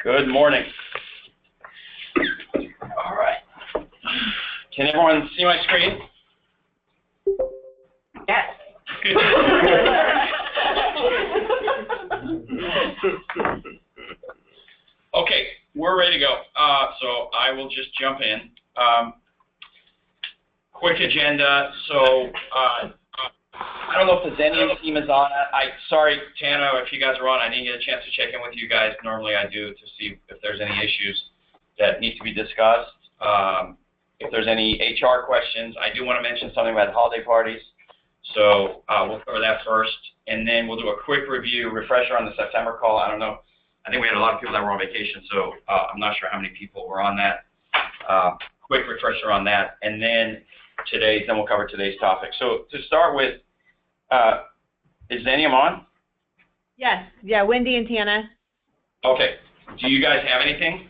Good morning. All right. Can everyone see my screen? Yes. Okay, we're ready to go. So I will just jump in. Quick agenda. So I don't know if the Zenium team is on. Sorry, Tana, if you guys are on, I didn't get a chance to check in with you guys. Normally I do to see if there's any issues that need to be discussed. If there's any HR questions, I do want to mention something about holiday parties. So we'll cover that first, and then we'll do a quick review, refresher on the September call. I don't know. I think we had a lot of people that were on vacation, so I'm not sure how many people were on that. Quick refresher on that, and then we'll cover today's topic. So to start with, is Zenium on? Yes. Yeah, Wendy and Tana. Okay. Do you guys have anything?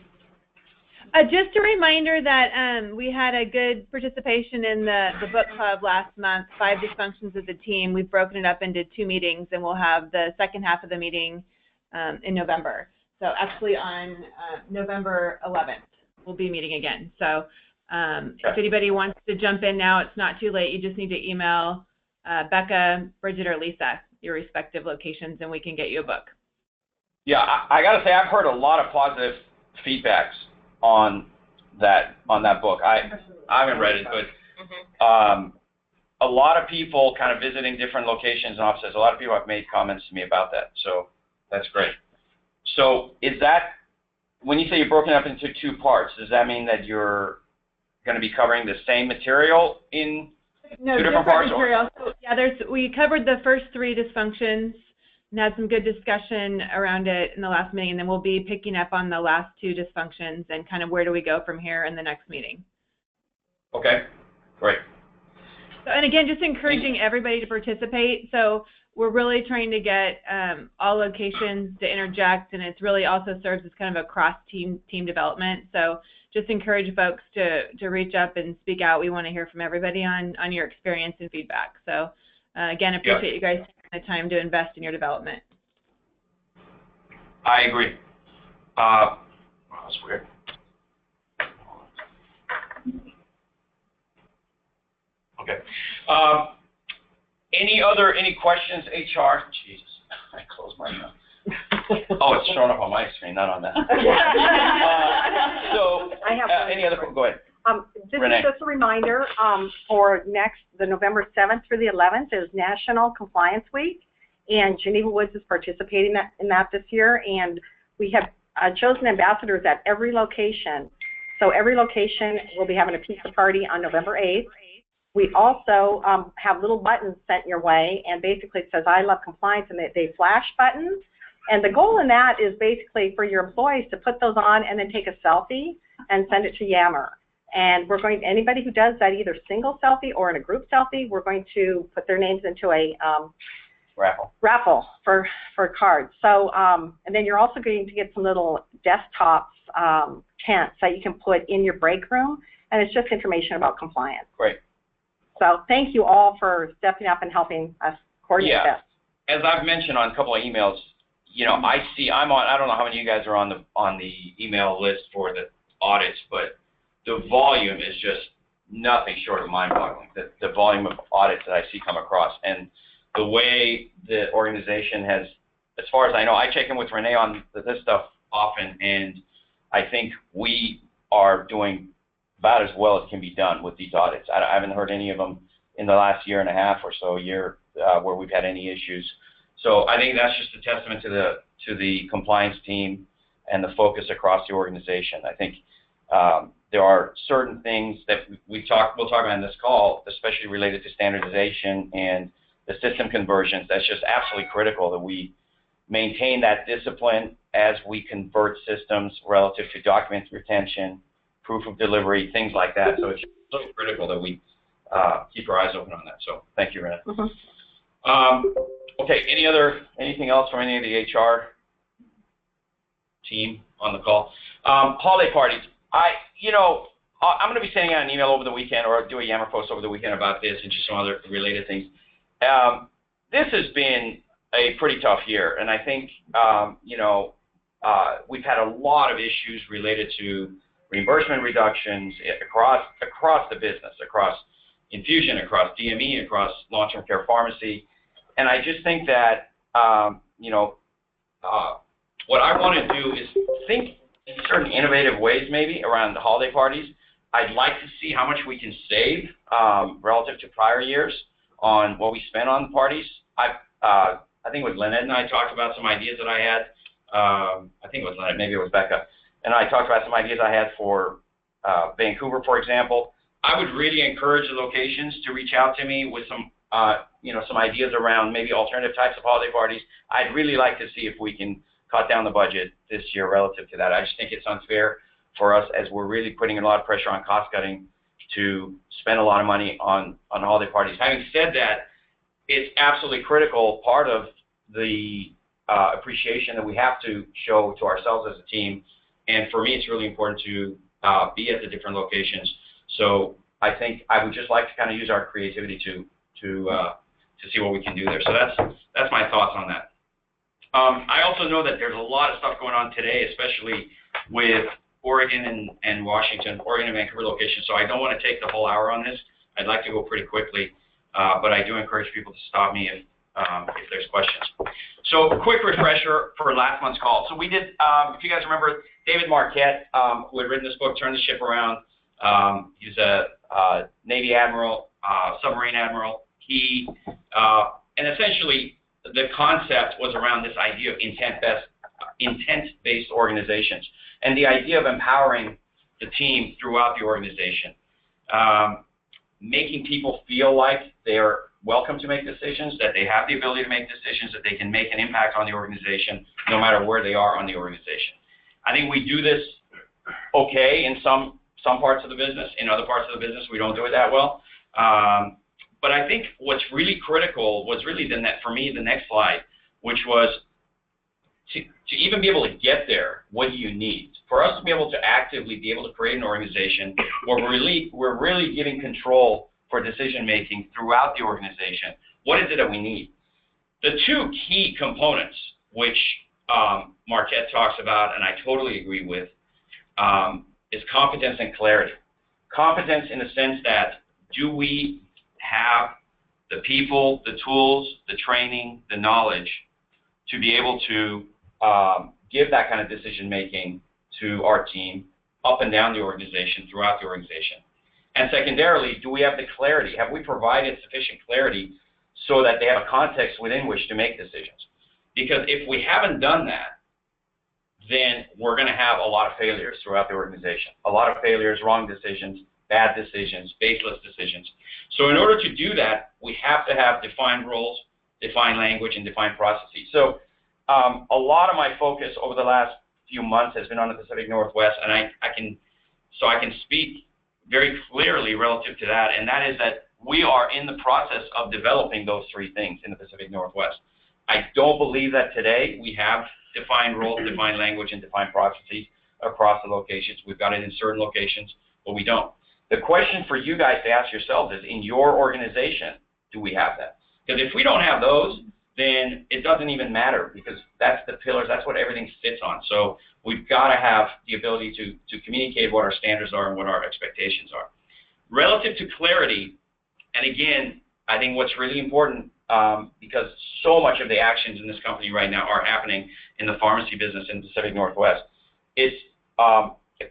Just a reminder that we had a good participation in the book club last month, 5 dysfunctions of the team. We've broken it up into 2 meetings, and we'll have the second half of the meeting in November. So actually on November 11th, we'll be meeting again. So if anybody wants to jump in now, it's not too late. You just need to email Becca, Bridget, or Lisa, your respective locations, and we can get you a book. Yeah, I got to say, I've heard a lot of positive feedbacks on that book. I haven't read it, but a lot of people kind of visiting different locations and offices, a lot of people have made comments to me about that, so that's great. So is that, when you say you're broken up into 2 parts, does that mean that you're going to be covering the same material in 2 different parts? Material. So, yeah, we covered the first 3 dysfunctions and had some good discussion around it in the last meeting, and then we'll be picking up on the last 2 dysfunctions and kind of where do we go from here in the next meeting. Okay, great. So, and again, just encouraging everybody to participate. So we're really trying to get all locations to interject, and it really also serves as kind of a cross-team development. So just encourage folks to reach up and speak out. We want to hear from everybody on your experience and feedback. So again, appreciate you guys taking the time to invest in your development. I agree. That's weird. Okay. Any questions, HR? Jesus, I closed my mouth. Oh, it's showing up on my screen, not on that. So, I have any other? Go ahead. This Renee. is just a reminder for the November 7th through the 11th is National Compliance Week, and Geneva Woods is participating in that this year, and we have chosen ambassadors at every location. So every location will be having a pizza party on November 8th. We also have little buttons sent your way, and basically it says, I love compliance, and they flash buttons. And the goal in that is basically for your employees to put those on and then take a selfie and send it to Yammer. And we're going to, anybody who does that, either single selfie or in a group selfie, we're going to put their names into a raffle for cards. So, and then you're also going to get some little desktops, tents that you can put in your break room, and it's just information about compliance. Great. So thank you all for stepping up and helping us coordinate this. As I've mentioned on a couple of emails, you know, I don't know how many of you guys are on the email list for the audits, but the volume is just nothing short of mind-boggling. The volume of audits that I see come across, and the way the organization has, as far as I know, I check in with Renee on this stuff often, and I think we are doing about as well as can be done with these audits. I haven't heard any of them in the last year and a half or so, where we've had any issues. So I think that's just a testament to the compliance team and the focus across the organization. I think there are certain things that we'll talk about in this call, especially related to standardization and the system conversions. That's just absolutely critical that we maintain that discipline as we convert systems relative to document retention, proof of delivery, things like that. So it's so critical that we keep our eyes open on that. So thank you, Renee. Okay, anything else from any of the HR team on the call? Holiday parties. I'm going to be sending out an email over the weekend, or do a Yammer post over the weekend about this and just some other related things. This has been a pretty tough year, and I think, we've had a lot of issues related to reimbursement reductions across the business, across infusion, across DME, across long-term care pharmacy. And I just think that, what I want to do is think in certain innovative ways maybe around the holiday parties. I'd like to see how much we can save relative to prior years on what we spent on the parties. I think with Lynette and I talked about some ideas that I had. I think it was Lynette, maybe it was Becca. And I talked about some ideas I had for Vancouver, for example. I would really encourage the locations to reach out to me with some, some ideas around maybe alternative types of holiday parties. I'd really like to see if we can cut down the budget this year relative to that. I just think it's unfair for us, as we're really putting a lot of pressure on cost cutting, to spend a lot of money on holiday parties. Having said that, it's absolutely critical part of the appreciation that we have to show to ourselves as a team. And for me, it's really important to be at the different locations. So I think I would just like to kind of use our creativity to see what we can do there. So that's my thoughts on that. I also know that there's a lot of stuff going on today, especially with Oregon and Washington, Oregon and Vancouver locations. So I don't want to take the whole hour on this. I'd like to go pretty quickly, but I do encourage people to stop me if there's questions. So a quick refresher for last month's call. So we did, if you guys remember, David Marquette, who had written this book, Turn the Ship Around. He's a Navy admiral, submarine admiral. He, and essentially the concept was around this idea of intent-based organizations, and the idea of empowering the team throughout the organization, making people feel like they're welcome to make decisions, that they have the ability to make decisions, that they can make an impact on the organization no matter where they are on the organization. I think we do this okay in some parts of the business. In other parts of the business, we don't do it that well. But I think what's really critical was really for me, the next slide, which was to even be able to get there, what do you need? For us to be able to actively be able to create an organization where we're really giving control for decision-making throughout the organization, what is it that we need? The two key components, which Marquette talks about, and I totally agree with, is competence and clarity. Competence in the sense that, do we have the people, the tools, the training, the knowledge to be able to give that kind of decision-making to our team up and down the organization, throughout the organization? And secondarily, do we have the clarity? Have we provided sufficient clarity so that they have a context within which to make decisions? Because if we haven't done that, then we're going to have a lot of failures throughout the organization. A lot of failures, wrong decisions, bad decisions, baseless decisions. So in order to do that, we have to have defined roles, defined language, and defined processes. So a lot of my focus over the last few months has been on the Pacific Northwest, and I can speak very clearly relative to that, and that is that we are in the process of developing those three things in the Pacific Northwest. I don't believe that today we have defined roles, defined language, and defined processes across the locations. We've got it in certain locations, but we don't. The question for you guys to ask yourselves is, in your organization, do we have that? Because if we don't have those, then it doesn't even matter, because that's the pillars, that's what everything sits on. So we've got to have the ability to communicate what our standards are and what our expectations are. Relative to clarity, and again, I think what's really important, because so much of the actions in this company right now are happening in the pharmacy business in the Pacific Northwest, is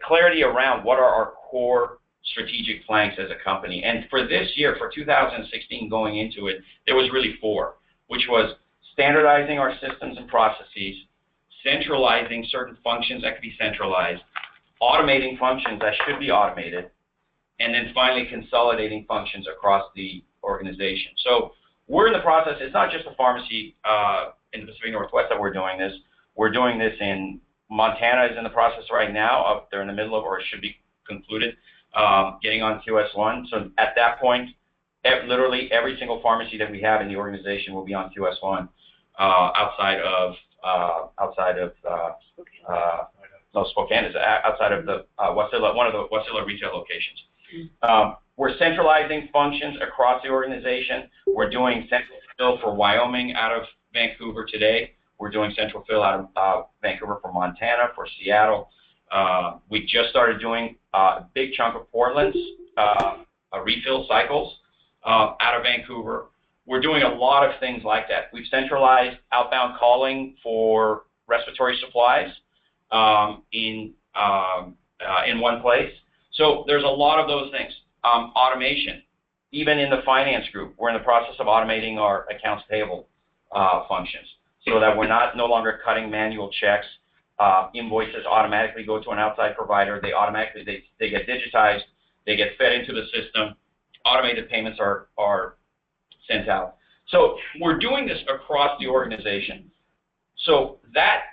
clarity around what are our core strategic planks as a company. And for this year, for 2016 going into it, there was really four, which was standardizing our systems and processes, centralizing certain functions that could be centralized, automating functions that should be automated, and then finally consolidating functions across the organization. So we're in the process. It's not just the pharmacy in the Pacific Northwest that we're doing this. We're doing this in Montana is in the process right now. They're in the middle of, or it should be concluded, getting on QS1. So at that point, literally every single pharmacy that we have in the organization will be on QS1 outside of Spokane is outside of the Wasilla, one of the Wasilla retail locations. We're centralizing functions across the organization. We're doing central fill for Wyoming out of Vancouver today. We're doing central fill out of Vancouver for Montana, for Seattle. We just started doing a big chunk of Portland's refill cycles out of Vancouver. We're doing a lot of things like that. We've centralized outbound calling for respiratory supplies in one place. So there's a lot of those things. Automation. Even in the finance group, we're in the process of automating our accounts payable functions so that we're no longer cutting manual checks. Invoices automatically go to an outside provider. They get digitized. They get fed into the system. Automated payments are sent out. So we're doing this across the organization. So that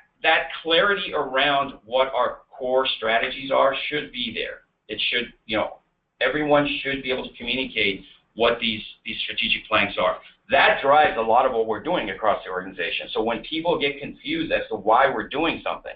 clarity around what our core strategies are should be there. It should, everyone should be able to communicate what these strategic planks are. That drives a lot of what we're doing across the organization. So when people get confused as to why we're doing something,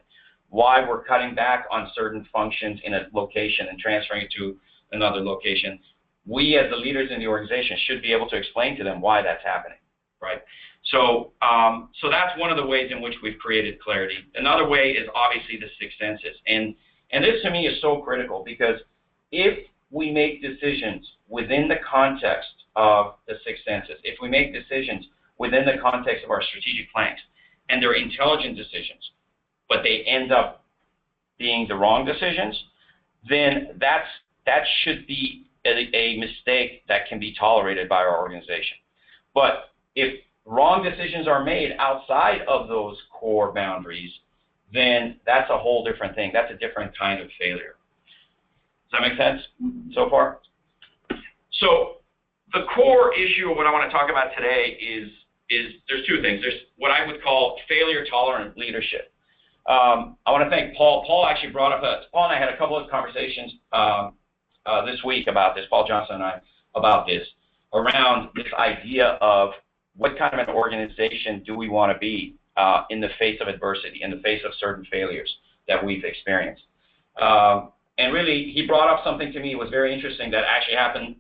why we're cutting back on certain functions in a location and transferring it to another location, we as the leaders in the organization should be able to explain to them why that's happening, right? So that's one of the ways in which we've created clarity. Another way is obviously the six senses. And this to me is so critical because if we make decisions within the context of the six senses, if we make decisions within the context of our strategic plans, and they're intelligent decisions, but they end up being the wrong decisions, then that should be a mistake that can be tolerated by our organization. But if wrong decisions are made outside of those core boundaries, then that's a whole different thing. That's a different kind of failure. Does that make sense so far? So the core issue of what I want to talk about today is there's two things. There's what I would call failure-tolerant leadership. I want to thank Paul. Paul actually brought up Paul and I had a couple of conversations this week about this, Paul Johnson and I, about this, around this idea of what kind of an organization do we want to be in the face of adversity, in the face of certain failures that we've experienced. And really, he brought up something to me that was very interesting that actually happened,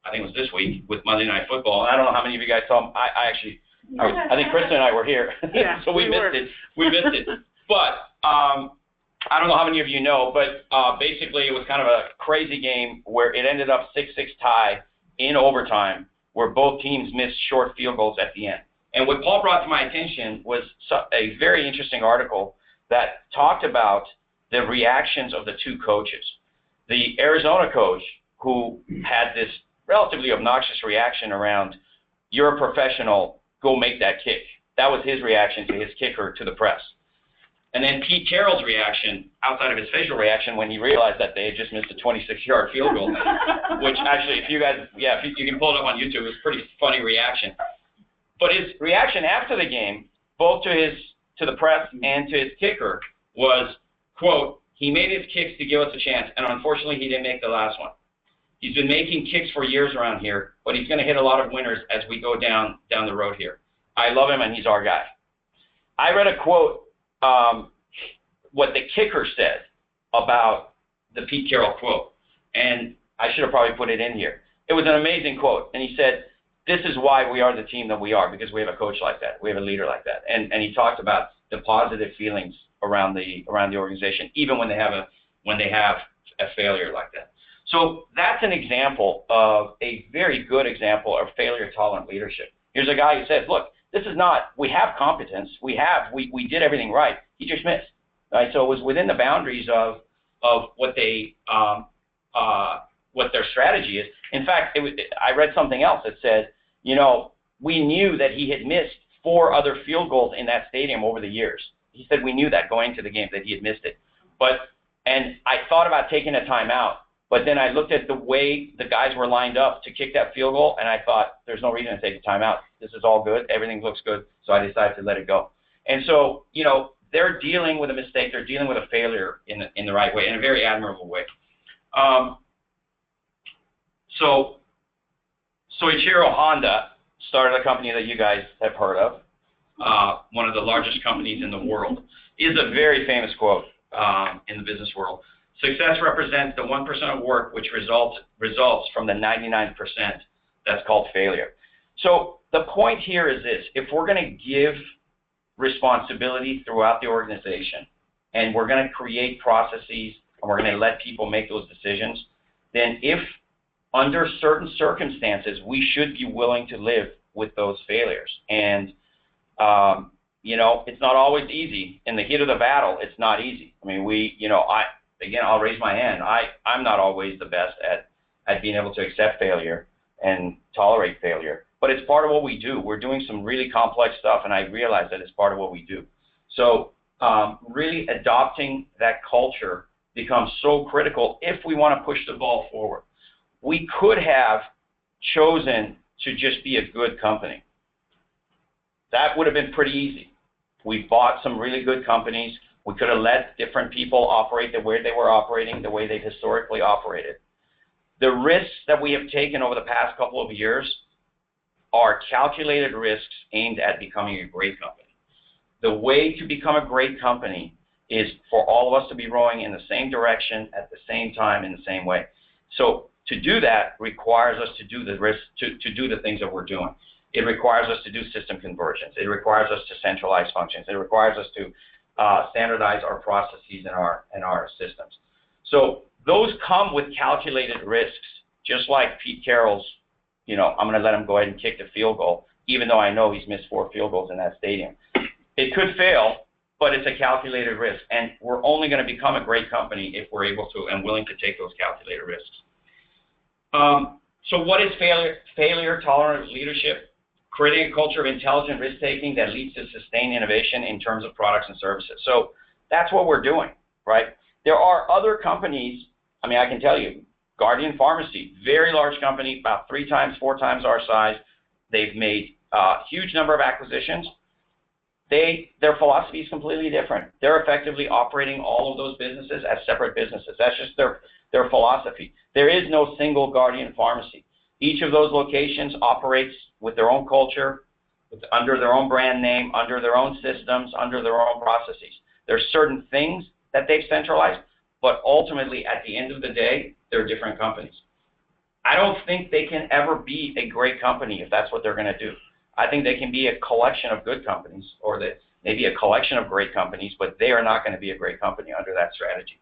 I think it was this week, with Monday Night Football. And I don't know how many of you guys saw him. I think Kristen and I were here, yeah, so we missed it. We missed it. But I don't know how many of you know, but basically it was kind of a crazy game where it ended up 6-6 tie in overtime, where both teams missed short field goals at the end. And what Paul brought to my attention was a very interesting article that talked about the reactions of the two coaches. The Arizona coach, who had this relatively obnoxious reaction around, "You're a professional, go make that kick." That was his reaction to his kicker to the press. And then Pete Carroll's reaction, outside of his facial reaction, when he realized that they had just missed a 26-yard field goal, which actually, if you can pull it up on YouTube, it was a pretty funny reaction. But his reaction after the game, both to the press and to his kicker, was, quote, "He made his kicks to give us a chance, and unfortunately he didn't make the last one. He's been making kicks for years around here, but he's going to hit a lot of winners as we go down the road here. I love him, and he's our guy." I read a quote, what the kicker said about the Pete Carroll quote, and I should have probably put it in here. It was an amazing quote, and he said, "This is why we are the team that we are, because we have a coach like that, we have a leader like that." And he talked about the positive feelings around the organization, even when they have a failure like that. So that's an example of a very good example of failure-tolerant leadership. Here's a guy who says, "Look, this is not. We have competence. We did everything right. He just missed." Right? So it was within the boundaries of what what their strategy is. In fact, I read something else that said, we knew that he had missed 4 other field goals in that stadium over the years. He said we knew that going into the game that he had missed it. And I thought about taking a timeout, but then I looked at the way the guys were lined up to kick that field goal, and I thought there's no reason to take a timeout. This is all good. Everything looks good. So I decided to let it go. And so, they're dealing with a mistake. They're dealing with a failure in the right way, in a very admirable way. So Soichiro Honda started a company that you guys have heard of, one of the largest companies in the world. Is a very famous quote in the business world. "Success represents the 1% of work which results from the 99% that's called failure." So the point here is this: if we're going to give responsibility throughout the organization, and we're going to create processes, and we're going to let people make those decisions, then if under certain circumstances, we should be willing to live with those failures. And, you know, it's not always easy. In the heat of the battle, it's not easy. I mean, I'll raise my hand. I'm not always the best at being able to accept failure and tolerate failure. But it's part of what we do. We're doing some really complex stuff, and I realize that it's part of what we do. So really adopting that culture becomes so critical if we want to push the ball forward. We could have chosen to just be a good company. That would have been pretty easy. We bought some really good companies. We could have let different people operate the way they were operating, the way they've historically operated. The risks that we have taken over the past couple of years are calculated risks aimed at becoming a great company. The way to become a great company is for all of us to be rowing in the same direction at the same time in the same way. So to do that requires us to do the things that we're doing. It requires us to do system conversions. It requires us to centralize functions. It requires us to standardize our processes and our systems. So those come with calculated risks, just like Pete Carroll's, you know, I'm going to let him go ahead and kick the field goal, even though I know he's missed 4 field goals in that stadium. It could fail, but it's a calculated risk, and we're only going to become a great company if we're able to and willing to take those calculated risks. So what is failure-tolerant leadership? Creating a culture of intelligent risk-taking that leads to sustained innovation in terms of products and services. So that's what we're doing, right? There are other companies, I mean, I can tell you, Guardian Pharmacy, very large company, about 3 times, 4 times our size. They've made a huge number of acquisitions. Their philosophy is completely different. They're effectively operating all of those businesses as separate businesses. That's just their philosophy. There is no single Guardian Pharmacy. Each of those locations operates with their own culture, under their own brand name, under their own systems, under their own processes. There's certain things that they've centralized, but ultimately, at the end of the day, they're different companies. I don't think they can ever be a great company if that's what they're going to do. I think they can be a collection of good companies, or maybe a collection of great companies, but they are not going to be a great company under that strategy.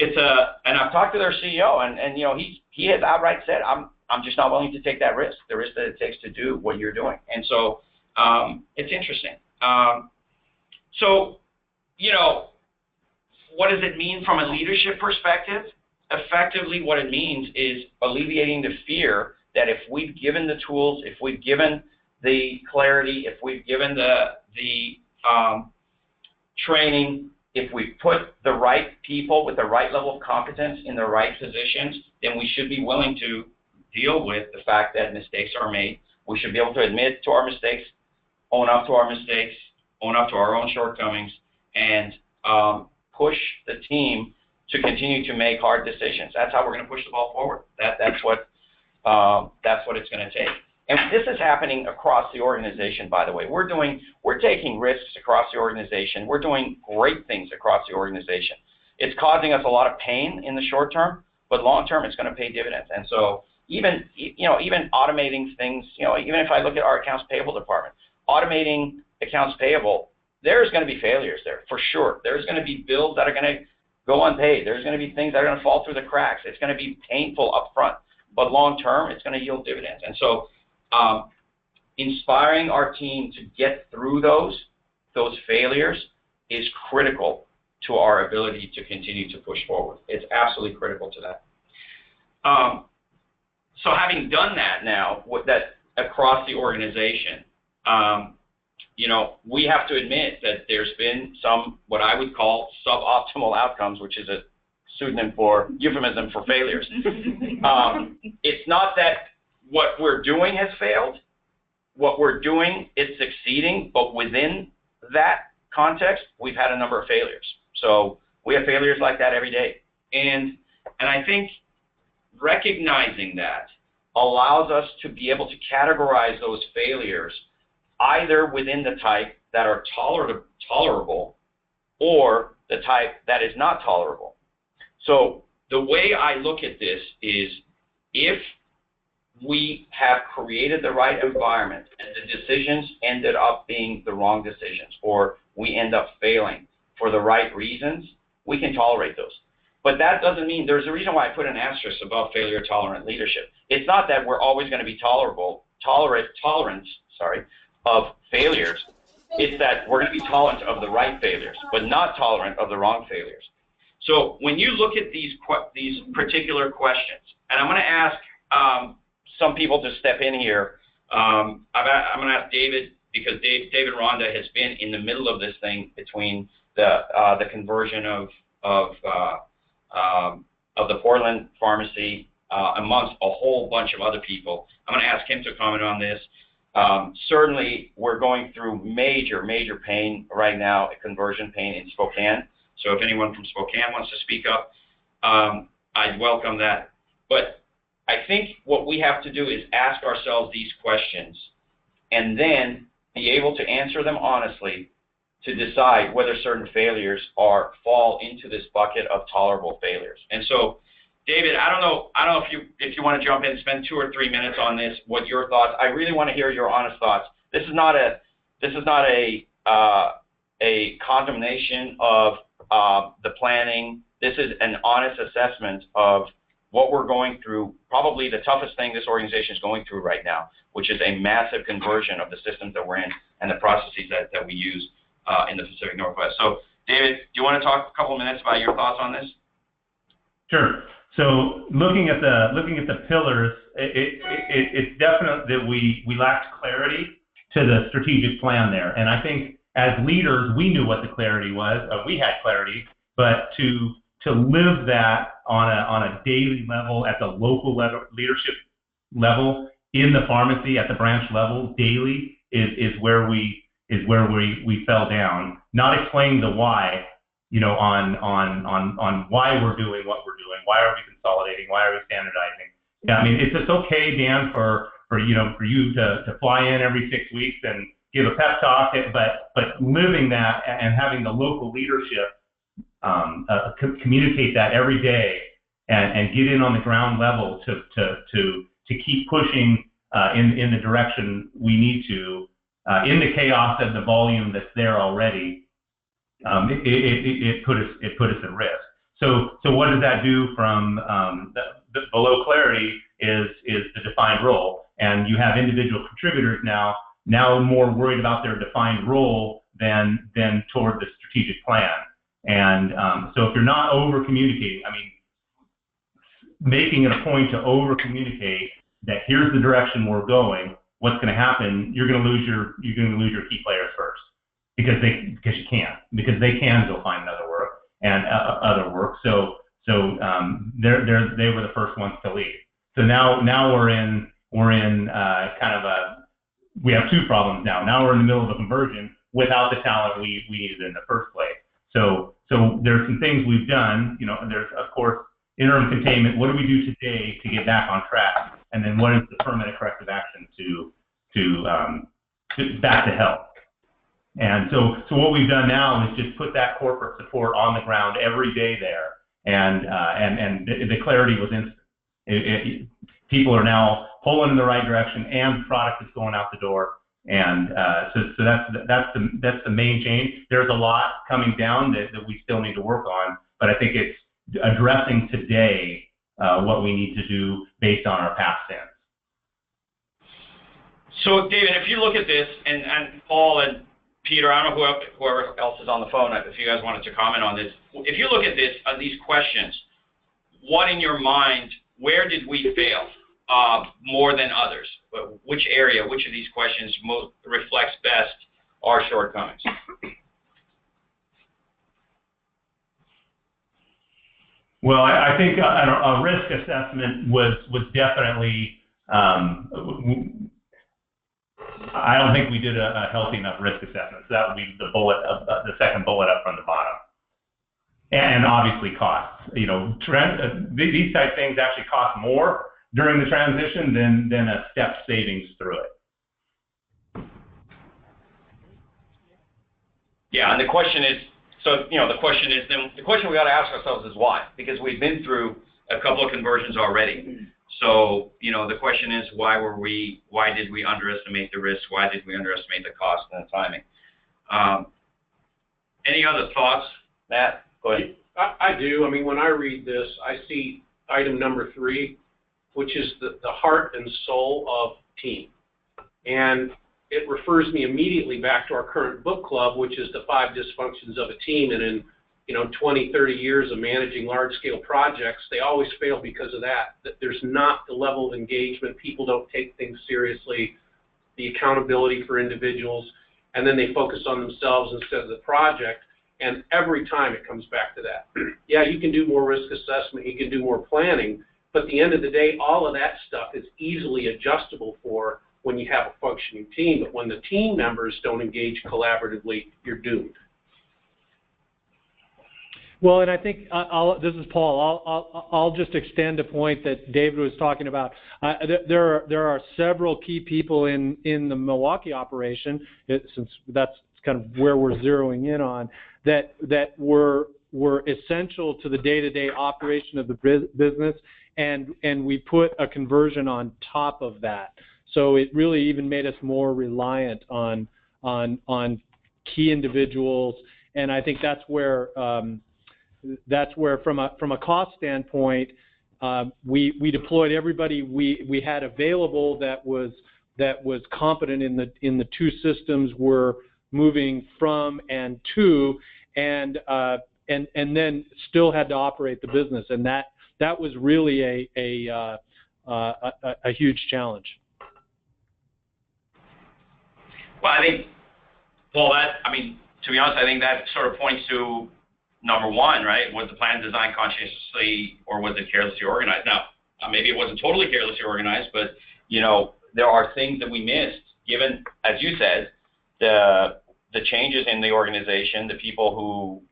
And I've talked to their CEO, and you know, he has outright said, I'm just not willing to take that risk, the risk that it takes to do what you're doing. And so it's interesting. So, you know, what does it mean from a leadership perspective? Effectively, what it means is alleviating the fear that if we've given the tools, if we've given the clarity, if we've given the training, if we put the right people with the right level of competence in the right positions, then we should be willing to deal with the fact that mistakes are made. We should be able to admit to our mistakes, own up to our mistakes, own up to our own shortcomings, and push the team to continue to make hard decisions. That's how we're going to push the ball forward. That's what it's going to take. And this is happening across the organization, by the way. We're taking risks across the organization. We're doing great things across the organization. It's causing us a lot of pain in the short term, but long term, it's going to pay dividends. And so even automating things, even if I look at our accounts payable department, automating accounts payable, there's going to be failures there for sure. There's going to be bills that are going to go unpaid. There's going to be things that are going to fall through the cracks. It's going to be painful up front, but long term, it's going to yield dividends. And so inspiring our team to get through those failures is critical to our ability to continue to push forward. It's absolutely critical to that. So having done that now, that across the organization, we have to admit that there's been some, what I would call suboptimal outcomes, which is a euphemism for failures. It's not that what we're doing has failed. What we're doing is succeeding, but within that context, we've had a number of failures. So we have failures like that every day. And I think recognizing that allows us to be able to categorize those failures either within the type that are tolerable or the type that is not tolerable. So the way I look at this is if we have created the right environment and the decisions ended up being the wrong decisions, or we end up failing for the right reasons, we can tolerate those. But that doesn't mean, there's a reason why I put an asterisk above failure tolerant leadership. It's not that we're always going to be tolerant of failures. It's that we're going to be tolerant of the right failures, but not tolerant of the wrong failures. So when you look at these particular questions, and I'm going to ask some people to step in here. I'm going to ask David, because David Ronda has been in the middle of this thing between the conversion of the Portland pharmacy amongst a whole bunch of other people. I'm going to ask him to comment on this. Certainly, we're going through major pain right now, conversion pain in Spokane. So if anyone from Spokane wants to speak up, I'd welcome that. But I think what we have to do is ask ourselves these questions and then be able to answer them honestly to decide whether certain failures fall into this bucket of tolerable failures. And so, David, I don't know if you want to jump in and spend 2 or 3 minutes on this. What your thoughts? I really want to hear your honest thoughts. This is not a condemnation of the planning. This is an honest assessment of what we're going through, probably the toughest thing this organization is going through right now, which is a massive conversion of the systems that we're in and the processes that we use in the Pacific Northwest. So, David, do you want to talk a couple of minutes about your thoughts on this? Sure. So, looking at the pillars, it's definite that we lacked clarity to the strategic plan there, and I think as leaders, we knew what the clarity was. We had clarity, but to live that on a daily level, at the local leadership level, in the pharmacy, at the branch level, daily, is where we fell down. Not explaining the why, on why we're doing what we're doing. Why are we consolidating? Why are we standardizing? Yeah, I mean, it's okay, Dan, for you to fly in every 6 weeks and give a pep talk, but living that and having the local leadership communicate that every day and get in on the ground level to keep pushing in the direction we need to, in the chaos of the volume that's there already, it put us at risk. So what does that do from the below clarity is the defined role, and you have individual contributors now more worried about their defined role than toward the strategic plan. And so if you're not over communicating, I mean, making it a point to over communicate that here's the direction we're going, what's going to happen, you're going to lose your key players first because they can go find another work and other work. So they were the first ones to leave. So now we're in kind of we have two problems now. Now we're in the middle of a conversion without the talent we needed in the first place. So there's some things we've done. There's of course interim containment. What do we do today to get back on track? And then what is the permanent corrective action to back to health? And so what we've done now is just put that corporate support on the ground every day there, and the clarity was instant. People are now pulling in the right direction, and product is going out the door, and so that's the main change. There's a lot coming down that we still need to work on, but I think it's addressing today what we need to do based on our past sins. So, David, if you look at this, and Paul and Peter, I don't know whoever else is on the phone, if you guys wanted to comment on this. If you look at this, these questions, what in your mind, where did we fail more than others? Which area, which of these questions most reflects best our shortcomings? Well, I think a risk assessment was definitely. I don't think we did a healthy enough risk assessment. So that would be the second bullet up from the bottom. And obviously costs. These type things actually cost more during the transition than a step savings through it. Yeah, and the question is, the question we got to ask ourselves is why? Because we've been through a couple of conversions already. So, the question is, why did we underestimate the risk? Why did we underestimate the cost and the timing? Any other thoughts, Matt? Go ahead. I do. I mean, when I read this, I see item number 3, which is the heart and soul of team. And it refers me immediately back to our current book club, which is the 5 dysfunctions of a team. And in 20, 30 years of managing large-scale projects, they always fail because of that. That there's not the level of engagement. People don't take things seriously, the accountability for individuals, and then they focus on themselves instead of the project. And every time it comes back to that. Yeah, you can do more risk assessment, you can do more planning, but at the end of the day, all of that stuff is easily adjustable for when you have a functioning team. But when the team members don't engage collaboratively, you're doomed. Well, and I think this is Paul. I'll just extend a point that David was talking about. There are several key people in the Milwaukee operation, since that's kind of where we're zeroing in on, that were essential to the day-to-day operation of the business, and we put a conversion on top of that. So it really even made us more reliant on key individuals, and I think that's where from a cost standpoint, we deployed everybody we had available that was competent in the 2 systems we're moving from and to, and then still had to operate the business, and that was really a huge challenge. Well, I think, Paul, to be honest, I think that sort of points to number 1, right? Was the plan designed consciously, or was it carelessly organized? Now, maybe it wasn't totally carelessly organized, but, there are things that we missed, given, as you said, the changes in the organization, the people who,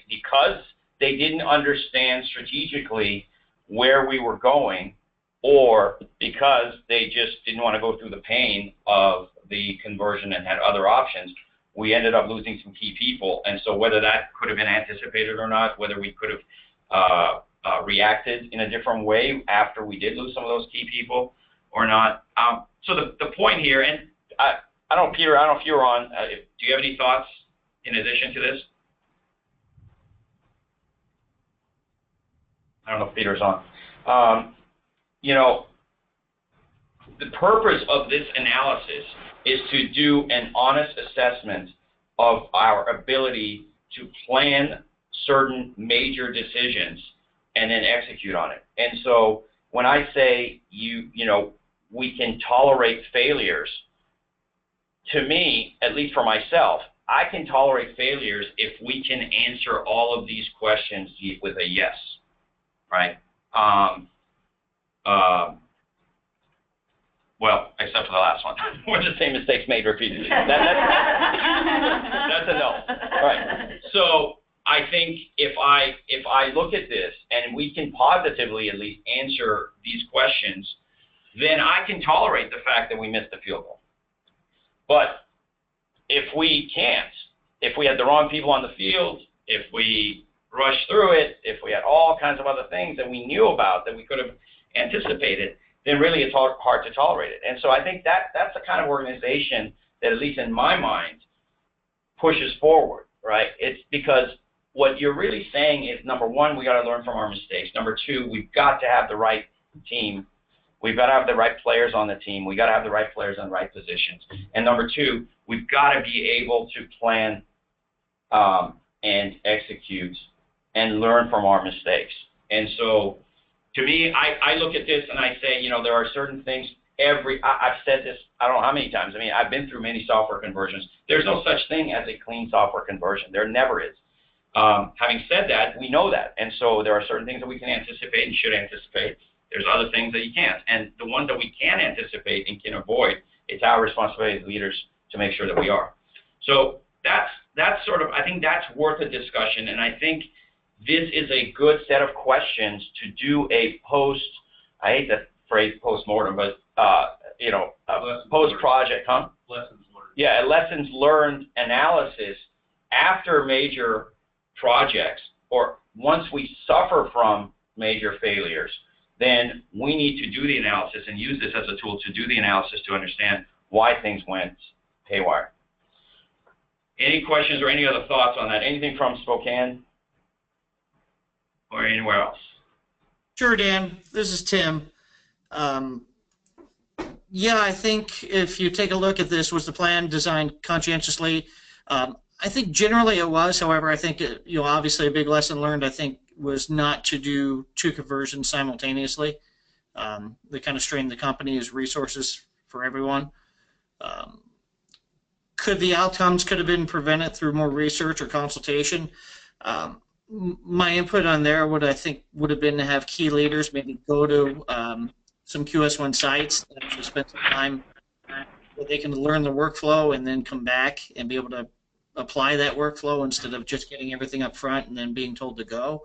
because they didn't understand strategically where we were going, or because they just didn't want to go through the pain of the conversion and had other options, we ended up losing some key people. And so whether that could have been anticipated or not, whether we could have reacted in a different way after we did lose some of those key people or not. So the point here, and I don't know, Peter, I don't know if you're on, do you have any thoughts in addition to this? I don't know if Peter's on. The purpose of this analysis is to do an honest assessment of our ability to plan certain major decisions and then execute on it. And so when I say we can tolerate failures, to me, at least for myself, I can tolerate failures if we can answer all of these questions with a yes, right? Well, except for the last one, where the same mistakes made repeatedly. That's a no. All right. So I think if I look at this and we can positively at least answer these questions, then I can tolerate the fact that we missed the field goal. But if we can't, if we had the wrong people on the field, if we rushed through it, if we had all kinds of other things that we knew about that we could have anticipated, then really it's hard to tolerate it. And so I think that's the kind of organization that, at least in my mind, pushes forward, right? It's because what you're really saying is, number 1, we got to learn from our mistakes. Number 2, we've got to have the right team. We've got to have the right players on the team. We've got to have the right players in the right positions. And number 2, we've got to be able to plan and execute and learn from our mistakes. And so, to me, I look at this and I say, there are certain things. I've said this, I don't know how many times. I mean, I've been through many software conversions. There's no such thing as a clean software conversion. There never is. Having said that, we know that. And so there are certain things that we can anticipate and should anticipate. There's other things that you can't. And the ones that we can anticipate and can avoid, it's our responsibility as leaders to make sure that we are. So that's sort of, I think that's worth a discussion. And I think this is a good set of questions to do a I hate the phrase post-mortem, but, post-project, huh? Lessons learned. Yeah, a lessons learned analysis after major projects, or once we suffer from major failures, then we need to do the analysis and use this as a tool to do the analysis to understand why things went haywire. Any questions or any other thoughts on that? Anything from Spokane or anywhere else? Sure, Dan. This is Tim. Yeah, I think if you take a look at this, was the plan designed conscientiously? I think generally it was. However, I think obviously a big lesson learned, I think, was not to do 2 conversions simultaneously. They kind of strained the company's resources for everyone. Could the outcomes could have been prevented through more research or consultation? My input on there would have been to have key leaders maybe go to some QS1 sites and actually spend some time where they can learn the workflow and then come back and be able to apply that workflow instead of just getting everything up front and then being told to go.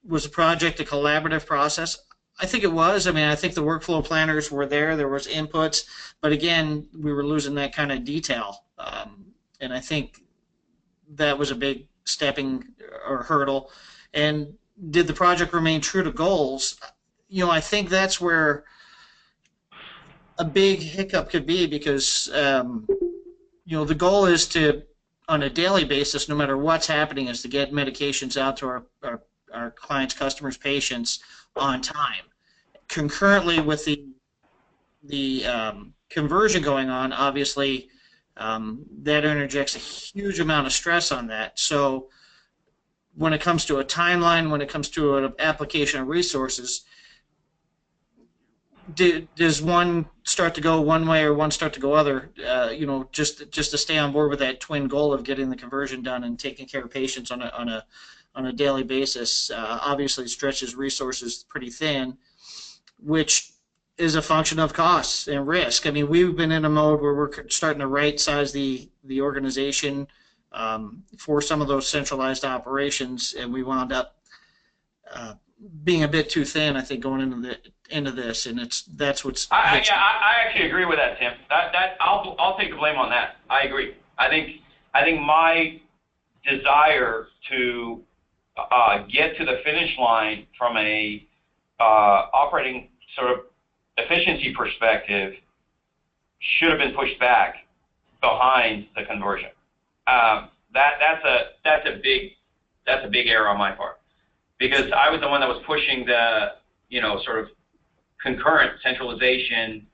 Was the project a collaborative process? I think it was. I mean, I think the workflow planners were there. There was inputs, but again, we were losing that kind of detail, and I think that was a big stepping or hurdle. And did the project remain true to goals? I think that's where a big hiccup could be because the goal is to, on a daily basis, no matter what's happening, is to get medications out to our clients, customers, patients on time. Concurrently with the conversion going on, obviously, that interjects a huge amount of stress on that. So when it comes to a timeline, when it comes to an application of resources, does one start to go one way or one start to go other? Just to stay on board with that twin goal of getting the conversion done and taking care of patients on a daily basis, obviously stretches resources pretty thin, which is a function of costs and risk. I mean, we've been in a mode where we're starting to right-size the organization for some of those centralized operations, and we wound up being a bit too thin, I think, going into this, and that's what's. I actually agree with that, Tim. I'll take the blame on that. I agree. I think my desire to get to the finish line from a operating sort of efficiency perspective should have been pushed back behind the conversion. That's a big error on my part, because I was the one that was pushing the sort of concurrent centralization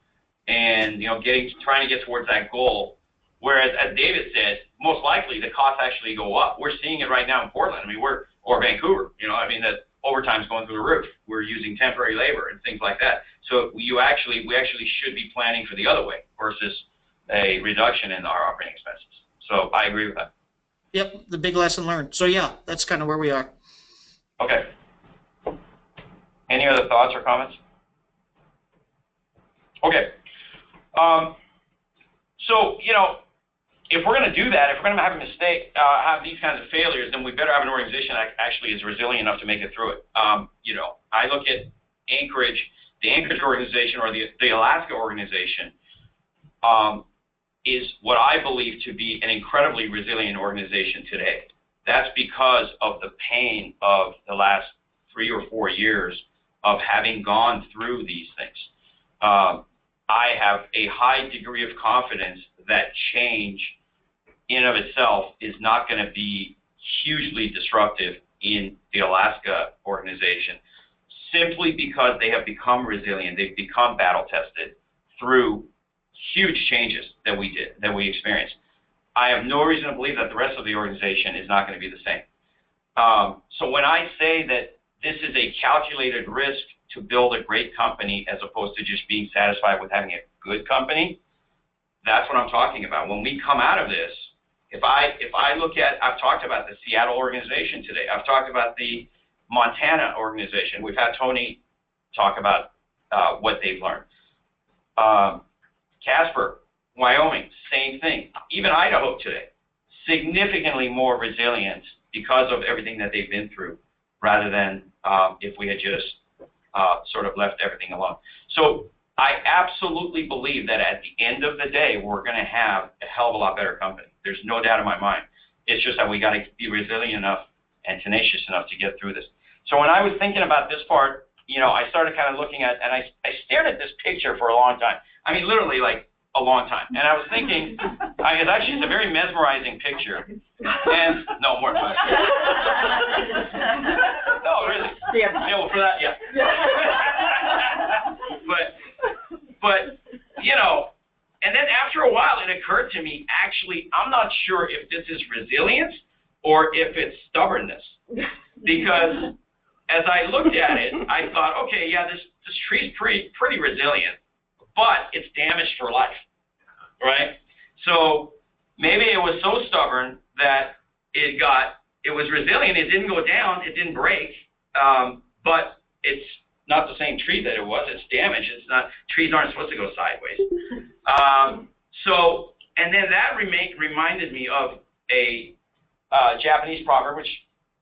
and trying to get towards that goal. Whereas, as David said, most likely the costs actually go up. We're seeing it right now in Portland. I mean, or Vancouver. That overtime's going through the roof. We're using temporary labor and things like that. So we actually should be planning for the other way versus a reduction in our operating expenses. So I agree with that. Yep, the big lesson learned. So yeah, that's kind of where we are. Okay. Any other thoughts or comments? Okay. So, if we're going to do that, if we're going to have a mistake, have these kinds of failures, then we better have an organization that actually is resilient enough to make it through it. I look at Anchorage, the Anchorage organization or the Alaska organization is what I believe to be an incredibly resilient organization today. That's because of the pain of the last 3 or 4 years of having gone through these things. I have a high degree of confidence that change in and of itself is not going to be hugely disruptive in the Alaska organization, simply because they have become resilient. They've become battle tested through huge changes that we experienced. I have no reason to believe that the rest of the organization is not going to be the same. So when I say that this is a calculated risk to build a great company as opposed to just being satisfied with having a good company, that's what I'm talking about. When we come out of this, if I look at, I've talked about the Seattle organization today. I've talked about the Montana organization. We've had Tony talk about what they've learned. Casper, Wyoming, same thing. Even Idaho today, significantly more resilient because of everything that they've been through, rather than if we had just sort of left everything alone. So I absolutely believe that at the end of the day, we're going to have a hell of a lot better company. There's no doubt in my mind. It's just that we got to be resilient enough and tenacious enough to get through this. So when I was thinking about this part, I started kind of looking at, and I stared at this picture for a long time. I mean, literally like a long time. And I was thinking, it's a very mesmerizing picture. And, no, more fun. No, really. Yeah, well, for that, yeah. But, and then after a while, it occurred to me, actually, I'm not sure if this is resilience or if it's stubbornness. Because as I looked at it, I thought, okay, yeah, this tree's pretty resilient, but it's damaged for life, right? So maybe it was so stubborn that it was resilient. It didn't go down. It didn't break. But it's not the same tree that it was. It's damaged. It's not. Trees aren't supposed to go sideways. And then that reminded me of a Japanese proverb, which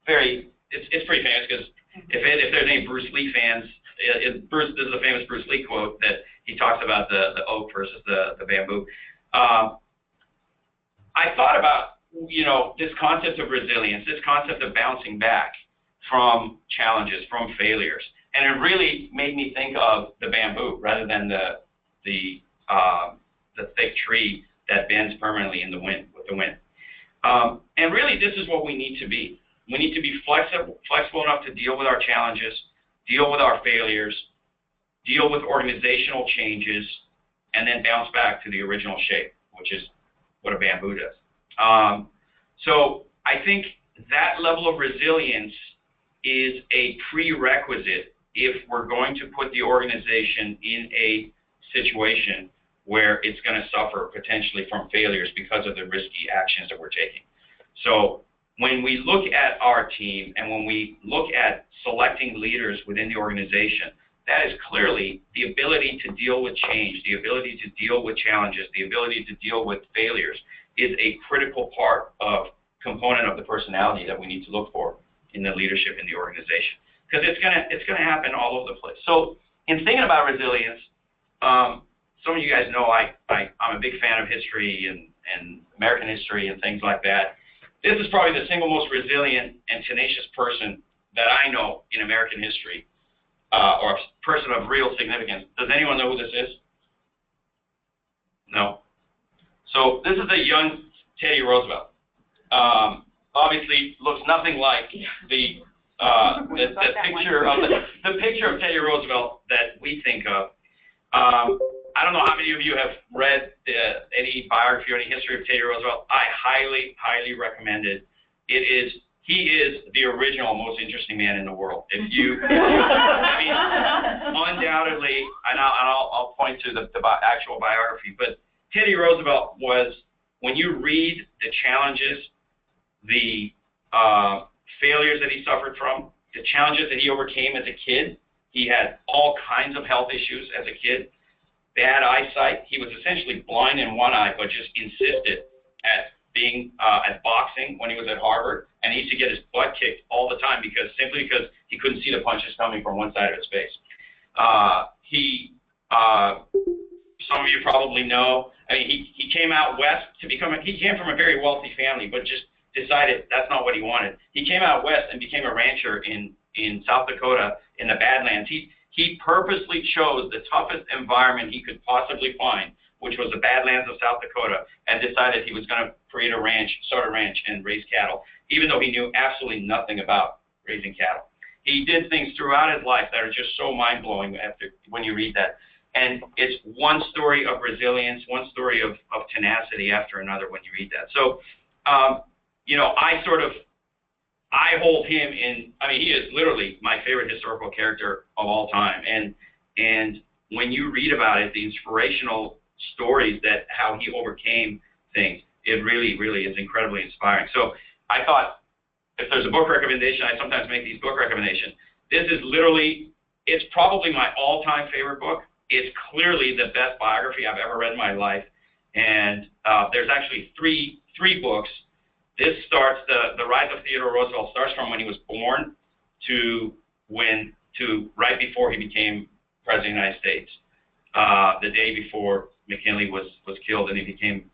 it's pretty famous because if there's any Bruce Lee fans, this is a famous Bruce Lee quote that he talks about the oak versus the bamboo. I thought about, this concept of resilience, this concept of bouncing back from challenges, from failures, and it really made me think of the bamboo rather than the thick tree that bends permanently in the wind with the wind. And really, this is what we need to be. We need to be flexible enough to deal with our challenges, deal with our failures, deal with organizational changes, and then bounce back to the original shape, which is what a bamboo does. So I think that level of resilience is a prerequisite if we're going to put the organization in a situation where it's going to suffer potentially from failures because of the risky actions that we're taking. So when we look at our team and when we look at selecting leaders within the organization, that is clearly the ability to deal with change, the ability to deal with challenges, the ability to deal with failures is a critical component of the personality that we need to look for in the leadership in the organization. Because it's gonna happen all over the place. So in thinking about resilience, some of you guys know I'm a big fan of history and American history and things like that. This is probably the single most resilient and tenacious person that I know in American history, or a person of real significance. Does anyone know who this is? No? So this is a young Teddy Roosevelt. Obviously looks nothing like the picture of Teddy Roosevelt that we think of. I don't know how many of you have read any biography or any history of Teddy Roosevelt. I highly, highly recommend it. He is the original most interesting man in the world. I mean, undoubtedly, and I'll point to the actual biography, but Teddy Roosevelt was, when you read the challenges, the failures that he suffered from, the challenges that he overcame as a kid, he had all kinds of health issues as a kid. Bad eyesight. He was essentially blind in one eye, but just insisted at being at boxing when he was at Harvard, and he used to get his butt kicked all the time because he couldn't see the punches coming from one side of his face. Some of you probably know. I mean, he came out west he came from a very wealthy family, but just decided that's not what he wanted. He came out west and became a rancher in South Dakota in the Badlands. He purposely chose the toughest environment he could possibly find, which was the Badlands of South Dakota, and decided he was going to start a ranch and raise cattle, even though he knew absolutely nothing about raising cattle. He did things throughout his life that are just so mind-blowing when you read that. And it's one story of resilience, one story of tenacity after another when you read that. So, I hold him he is literally my favorite historical character of all time. And when you read about it, the inspirational stories that how he overcame things, it really, really is incredibly inspiring. So I thought, if there's a book recommendation, I sometimes make these book recommendations. This is it's probably my all-time favorite book. It's clearly the best biography I've ever read in my life. And there's actually three books. This starts, the rise of Theodore Roosevelt starts from when he was born to right before he became President of the United States, the day before McKinley was killed and he became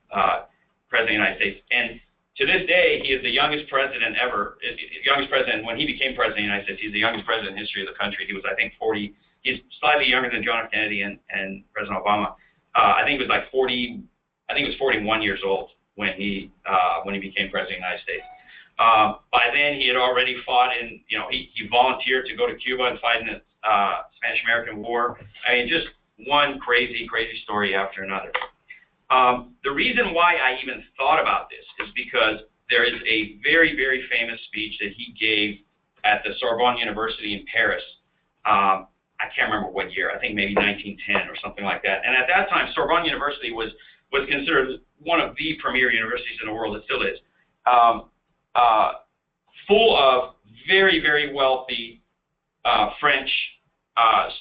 President of the United States. And to this day, he is the youngest president ever. Youngest president, when he became president of the United States, he's the youngest president in the history of the country. He was, I think, 40. He's slightly younger than John F. Kennedy and President Obama. I think he was like 40. I think he was 41 years old when he became president of the United States. By then, he had already fought in. He volunteered to go to Cuba and fight in the Spanish-American War. I mean, just one crazy story after another. The reason why I even thought about this is because there is a very, very famous speech that he gave at the Sorbonne University in Paris. I can't remember what year. I think maybe 1910 or something like that. And at that time, Sorbonne University was considered one of the premier universities in the world. It still is. Full of very, very wealthy French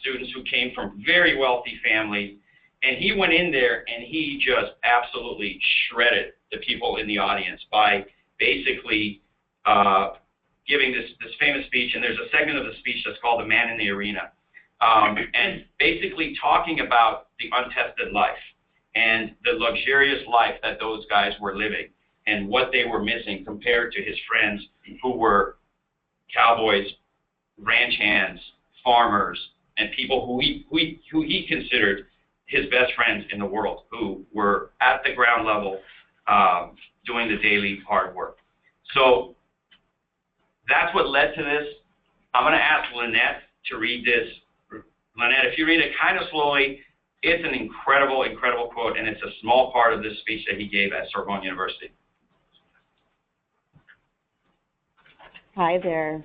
students who came from very wealthy families. And he went in there and he just absolutely shredded the people in the audience by basically giving this famous speech. And there's a segment of the speech that's called The Man in the Arena. And basically talking about the untested life and the luxurious life that those guys were living and what they were missing compared to his friends who were cowboys, ranch hands, farmers, and people who he considered his best friends in the world, who were at the ground level doing the daily hard work. So that's what led to this. I'm going to ask Lynette to read this. Lynette, if you read it kind of slowly, it's an incredible, incredible quote, and it's a small part of this speech that he gave at Sorbonne University. Hi there.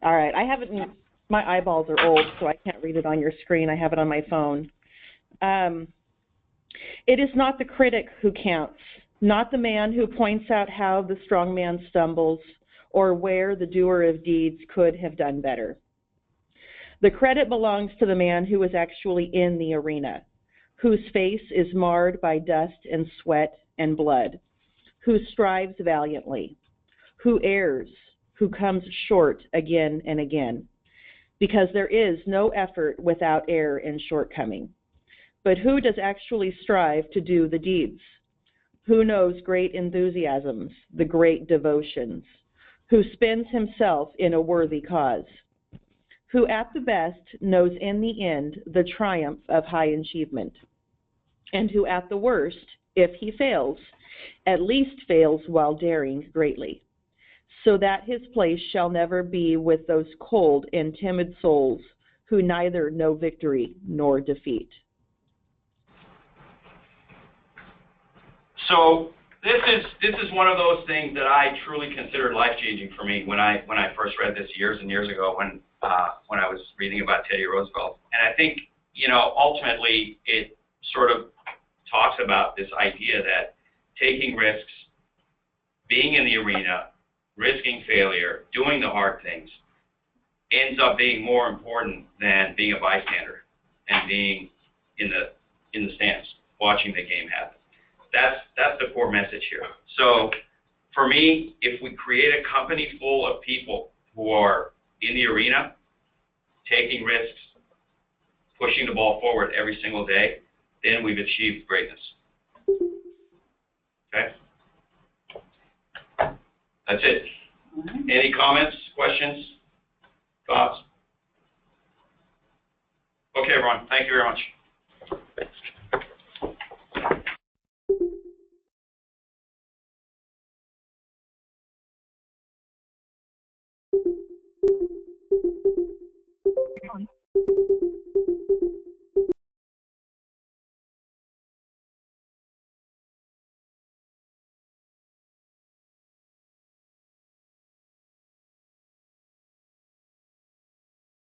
All right, I have it in, my eyeballs are old, so I can't read it on your screen. I have it on my phone. It is not the critic who counts, not the man who points out how the strong man stumbles or where the doer of deeds could have done better. The credit belongs to the man who is actually in the arena, whose face is marred by dust and sweat and blood, who strives valiantly, who errs, who comes short again and again, because there is no effort without error and shortcoming. But who does actually strive to do the deeds? Who knows great enthusiasms, the great devotions? Who spends himself in a worthy cause? Who at the best knows in the end the triumph of high achievement? And who at the worst, if he fails, at least fails while daring greatly, so that his place shall never be with those cold and timid souls who neither know victory nor defeat. So this is one of those things that I truly considered life-changing for me when I first read this years and years ago when I was reading about Teddy Roosevelt. And I think, ultimately it sort of talks about this idea that taking risks, being in the arena, risking failure, doing the hard things, ends up being more important than being a bystander and being in the stands watching the game happen. That's the core message here. So for me, if we create a company full of people who are in the arena, taking risks, pushing the ball forward every single day, then we've achieved greatness. Okay? That's it. Any comments, questions, thoughts? Okay, everyone. Thank you very much.